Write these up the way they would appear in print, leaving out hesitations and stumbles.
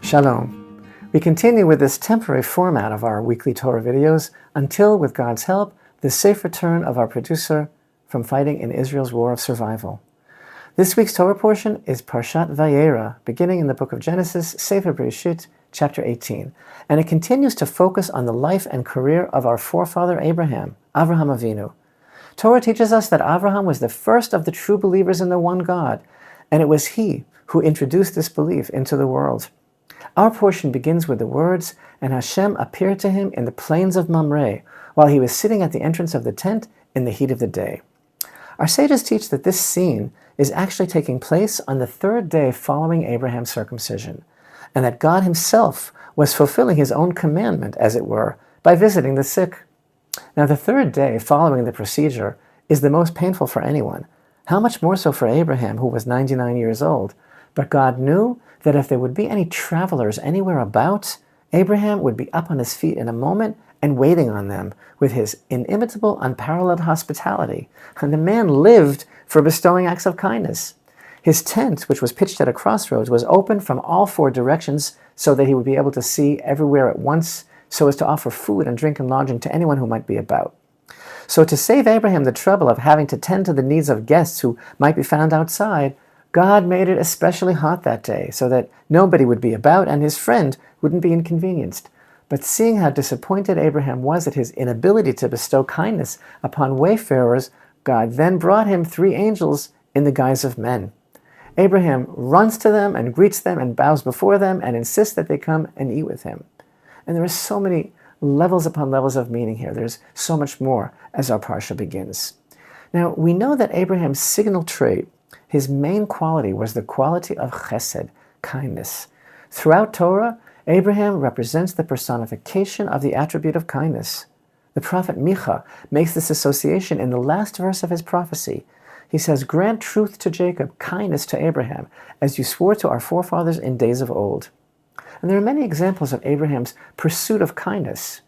Shalom. We continue with this temporary format of our weekly Torah videos until, with God's help, the safe return of our producer from fighting in Israel's war of survival. This week's Torah portion is Parashat Vayera, beginning in the book of Genesis, Sefer Bereshit, chapter 18, and it continues to focus on the life and career of our forefather Abraham, Avraham Avinu. Torah teaches us that Avraham was the first of the true believers in the one God, and it was he who introduced this belief into the world. Our portion begins with the words, "And Hashem appeared to him in the plains of Mamre, while he was sitting at the entrance of the tent in the heat of the day." Our sages teach that this scene is actually taking place on the third day following Abraham's circumcision, and that God himself was fulfilling his own commandment, as it were, by visiting the sick. Now, the third day following the procedure is the most painful for anyone. How much more so for Abraham, who was 99 years old? But God knew that if there would be any travelers anywhere about, Abraham would be up on his feet in a moment and waiting on them with his inimitable, unparalleled hospitality. And the man lived for bestowing acts of kindness. His tent, which was pitched at a crossroads, was open from all four directions so that he would be able to see everywhere at once, so as to offer food and drink and lodging to anyone who might be about. So to save Abraham the trouble of having to tend to the needs of guests who might be found outside, God made it especially hot that day so that nobody would be about and his friend wouldn't be inconvenienced. But seeing how disappointed Abraham was at his inability to bestow kindness upon wayfarers, God then brought him 3 angels in the guise of men. Abraham runs to them and greets them and bows before them and insists that they come and eat with him. And there are so many levels upon levels of meaning here. There's so much more as our parsha begins. Now, we know that Abraham's signal trait, his main quality, was the quality of chesed, kindness. Throughout Torah, Abraham represents the personification of the attribute of kindness. The prophet Micha makes this association in the last verse of his prophecy. He says, "Grant truth to Jacob, kindness to Abraham, as you swore to our forefathers in days of old." And there are many examples of Abraham's pursuit of kindness,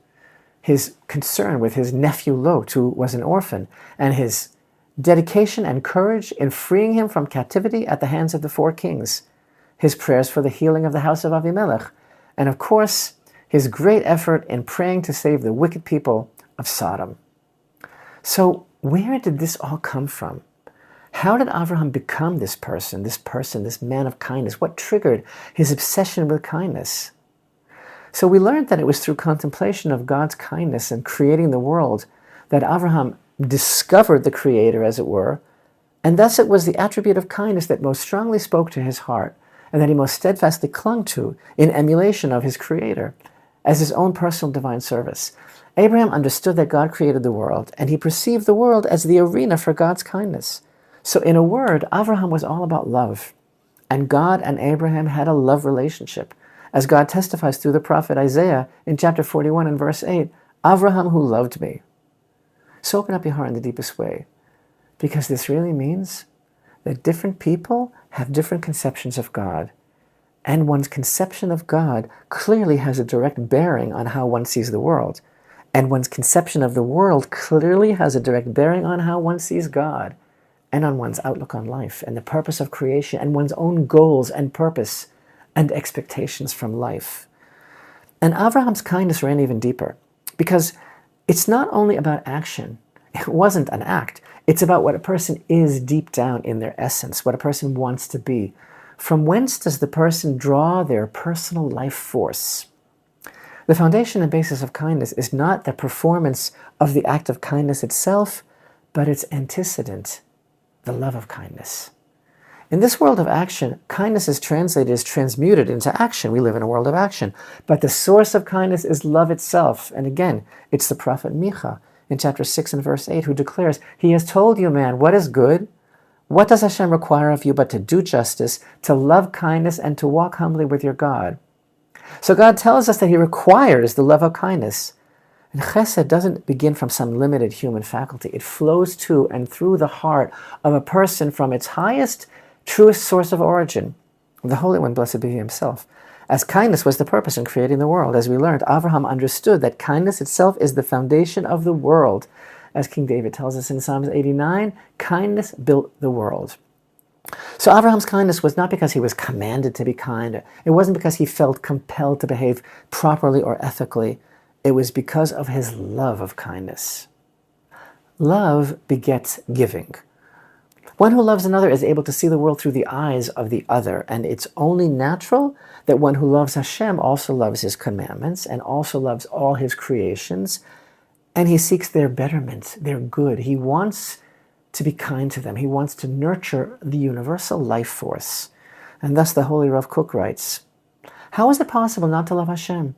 his concern with his nephew Lot, who was an orphan, and his dedication and courage in freeing him from captivity at the hands of the 4 kings, his prayers for the healing of the house of Avimelech, and of course, his great effort in praying to save the wicked people of Sodom. So where did this all come from? How did Avraham become this person, this man of kindness? What triggered his obsession with kindness? So we learned that it was through contemplation of God's kindness in creating the world that Avraham discovered the Creator, as it were, and thus it was the attribute of kindness that most strongly spoke to his heart and that he most steadfastly clung to in emulation of his Creator as his own personal divine service. Abraham understood that God created the world, and he perceived the world as the arena for God's kindness. So in a word, Avraham was all about love, and God and Abraham had a love relationship, as God testifies through the prophet Isaiah in chapter 41 and verse 8, "Avraham who loved me." So open up your heart in the deepest way, because this really means that different people have different conceptions of God, and one's conception of God clearly has a direct bearing on how one sees the world, and one's conception of the world clearly has a direct bearing on how one sees God, and on one's outlook on life, and the purpose of creation, and one's own goals and purpose and expectations from life. And Abraham's kindness ran even deeper, because it's not only about action. It wasn't an act. It's about what a person is deep down in their essence, what a person wants to be. From whence does the person draw their personal life force? The foundation and basis of kindness is not the performance of the act of kindness itself, but its antecedent, the love of kindness. In this world of action, kindness is transmuted into action. We live in a world of action. But the source of kindness is love itself. And again, it's the prophet Micha in chapter 6 and verse 8 who declares, "He has told you, man, what is good. What does Hashem require of you but to do justice, to love kindness, and to walk humbly with your God?" So God tells us that he requires the love of kindness. And chesed doesn't begin from some limited human faculty. It flows to and through the heart of a person from its highest, truest source of origin, the Holy One, blessed be he himself. As kindness was the purpose in creating the world, as we learned, Avraham understood that kindness itself is the foundation of the world. As King David tells us in Psalms 89, kindness built the world. So Abraham's kindness was not because he was commanded to be kind. It wasn't because he felt compelled to behave properly or ethically. It was because of his love of kindness. Love begets giving. One who loves another is able to see the world through the eyes of the other, and it's only natural that one who loves Hashem also loves his commandments and also loves all his creations, and he seeks their betterment, their good. He wants to be kind to them. He wants to nurture the universal life force. And thus the Holy Rav Kook writes, how is it possible not to love Hashem?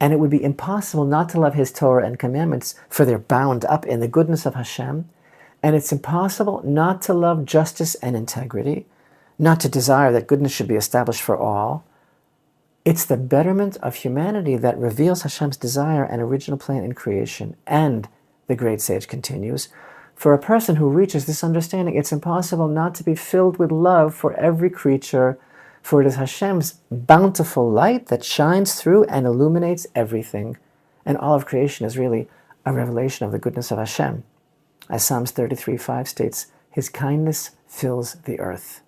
And it would be impossible not to love his Torah and commandments, for they're bound up in the goodness of Hashem. And it's impossible not to love justice and integrity, not to desire that goodness should be established for all. It's the betterment of humanity that reveals Hashem's desire and original plan in creation. And, the great sage continues, for a person who reaches this understanding, it's impossible not to be filled with love for every creature, for it is Hashem's bountiful light that shines through and illuminates everything. And all of creation is really a revelation of the goodness of Hashem. As Psalms 33:5 states, his kindness fills the earth.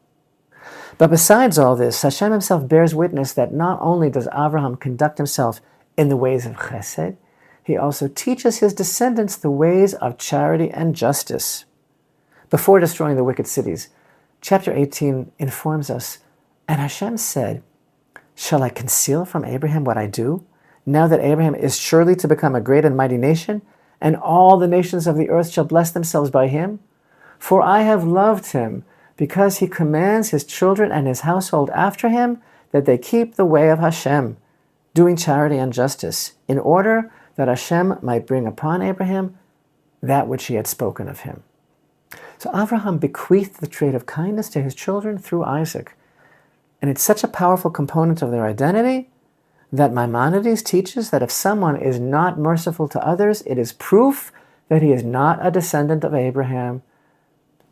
But besides all this, Hashem himself bears witness that not only does Abraham conduct himself in the ways of chesed, he also teaches his descendants the ways of charity and justice. Before destroying the wicked cities, chapter 18 informs us, and Hashem said, shall I conceal from Abraham what I do, now that Abraham is surely to become a great and mighty nation, and all the nations of the earth shall bless themselves by him? For I have loved him, because he commands his children and his household after him, that they keep the way of Hashem, doing charity and justice, in order that Hashem might bring upon Abraham that which he had spoken of him. So Abraham bequeathed the trait of kindness to his children through Isaac. And it's such a powerful component of their identity that Maimonides teaches that if someone is not merciful to others, it is proof that he is not a descendant of Abraham.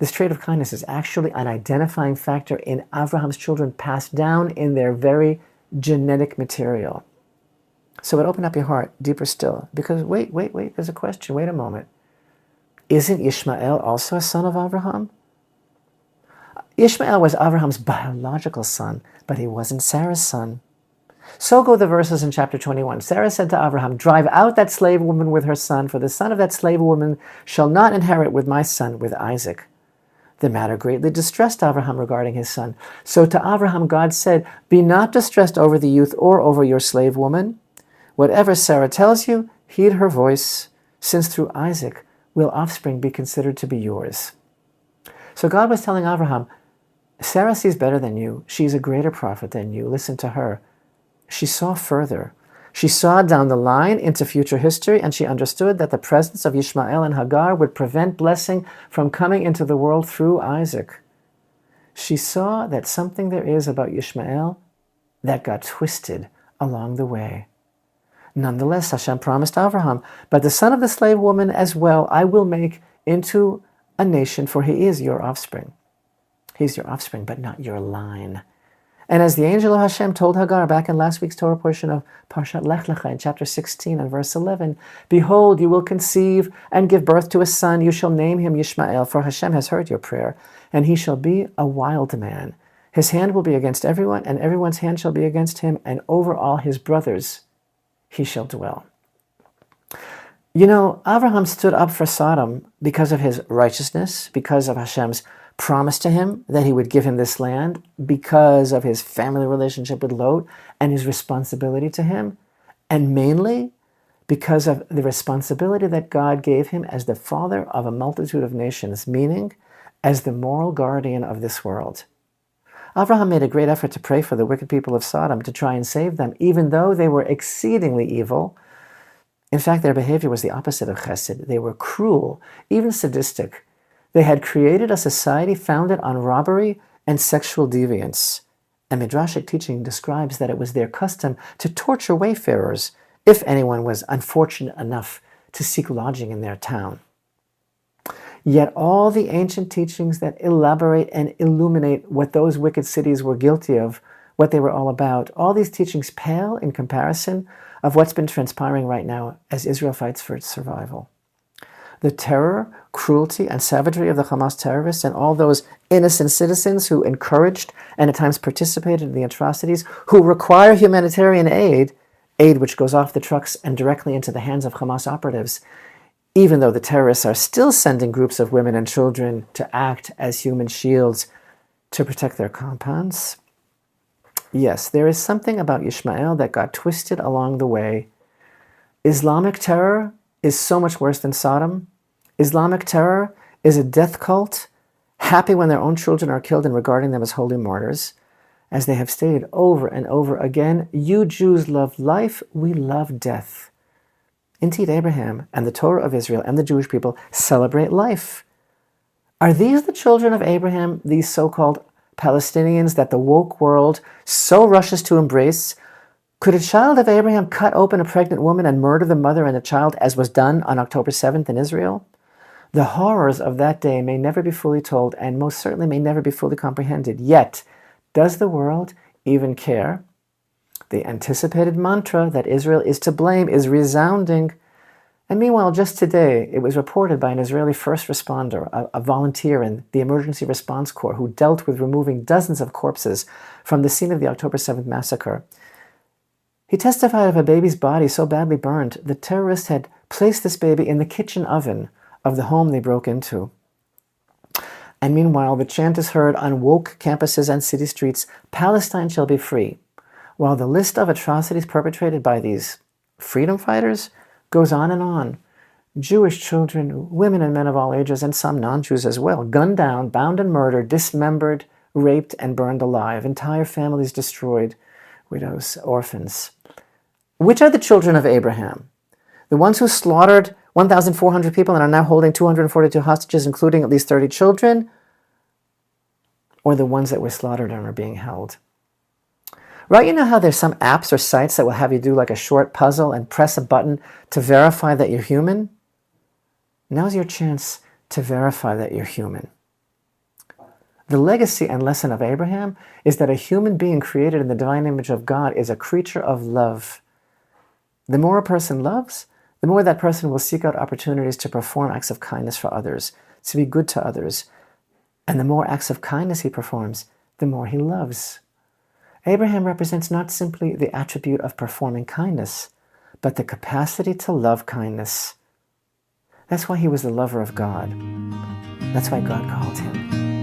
This trait of kindness is actually an identifying factor in Abraham's children passed down in their very genetic material. So it opened up your heart deeper still, because wait, there's a question, wait a moment. Isn't Ishmael also a son of Abraham? Ishmael was Abraham's biological son, but he wasn't Sarah's son. So go the verses in chapter 21. Sarah said to Abraham, drive out that slave woman with her son, for the son of that slave woman shall not inherit with my son, with Isaac. The matter greatly distressed Abraham regarding his son. So to Abraham God said, be not distressed over the youth or over your slave woman. Whatever Sarah tells you, heed her voice, since through Isaac will offspring be considered to be yours. So God was telling Abraham, Sarah sees better than you. She's a greater prophet than you. Listen to her. She saw further. She saw down the line into future history, and she understood that the presence of Ishmael and Hagar would prevent blessing from coming into the world through Isaac. She saw that something there is about Ishmael that got twisted along the way. Nonetheless, Hashem promised Abraham, but the son of the slave woman as well I will make into a nation, for he is your offspring. He's your offspring, but not your line. And as the angel of Hashem told Hagar back in last week's Torah portion of Parashat Lech Lecha in chapter 16 and verse 11, behold, you will conceive and give birth to a son. You shall name him Yishmael, for Hashem has heard your prayer, and he shall be a wild man. His hand will be against everyone, and everyone's hand shall be against him, and over all his brothers he shall dwell. You know, Abraham stood up for Sodom because of his righteousness, because of Hashem's promise to him that he would give him this land, because of his family relationship with Lot and his responsibility to him, and mainly because of the responsibility that God gave him as the father of a multitude of nations, meaning as the moral guardian of this world. Abraham made a great effort to pray for the wicked people of Sodom to try and save them, even though they were exceedingly evil. In fact, their behavior was the opposite of chesed. They were cruel, even sadistic. They had created a society founded on robbery and sexual deviance. And Midrashic teaching describes that it was their custom to torture wayfarers if anyone was unfortunate enough to seek lodging in their town. Yet all the ancient teachings that elaborate and illuminate what those wicked cities were guilty of, what they were all about, all these teachings pale in comparison of what's been transpiring right now as Israel fights for its survival. the terror, cruelty, and savagery of the Hamas terrorists and all those innocent citizens who encouraged and at times participated in the atrocities, who require humanitarian aid which goes off the trucks and directly into the hands of Hamas operatives, even though the terrorists are still sending groups of women and children to act as human shields to protect their compounds. Yes, there is something about Ishmael that got twisted along the way. Islamic terror is so much worse than Sodom. Islamic terror is a death cult, happy when their own children are killed and regarding them as holy martyrs. As they have stated over and over again, you Jews love life, we love death. Indeed, Abraham and the Torah of Israel and the Jewish people celebrate life. Are these the children of Abraham, these so-called Palestinians that the woke world so rushes to embrace? Could a child of Abraham cut open a pregnant woman and murder the mother and the child, as was done on October 7th in Israel? The horrors of that day may never be fully told and most certainly may never be fully comprehended. Yet, does the world even care? The anticipated mantra that Israel is to blame is resounding. And meanwhile, just today, it was reported by an Israeli first responder, a volunteer in the Emergency Response Corps who dealt with removing dozens of corpses from the scene of the October 7th massacre. He testified of a baby's body so badly burned, the terrorists had placed this baby in the kitchen oven of the home they broke into. And meanwhile, the chant is heard on woke campuses and city streets, Palestine shall be free, while the list of atrocities perpetrated by these freedom fighters goes on and on. Jewish children, women and men of all ages, and some non-Jews as well, gunned down, bound and murdered, dismembered, raped and burned alive, entire families destroyed, widows, orphans. Which are the children of Abraham? The ones who slaughtered 1,400 people and are now holding 242 hostages, including at least 30 children, or the ones that were slaughtered and are being held? Right, you know how there's some apps or sites that will have you do like a short puzzle and press a button to verify that you're human? Now's your chance to verify that you're human. The legacy and lesson of Abraham is that a human being created in the divine image of God is a creature of love. The more a person loves, the more that person will seek out opportunities to perform acts of kindness for others, to be good to others. And the more acts of kindness he performs, the more he loves. Abraham represents not simply the attribute of performing kindness, but the capacity to love kindness. That's why he was the lover of God. That's why God called him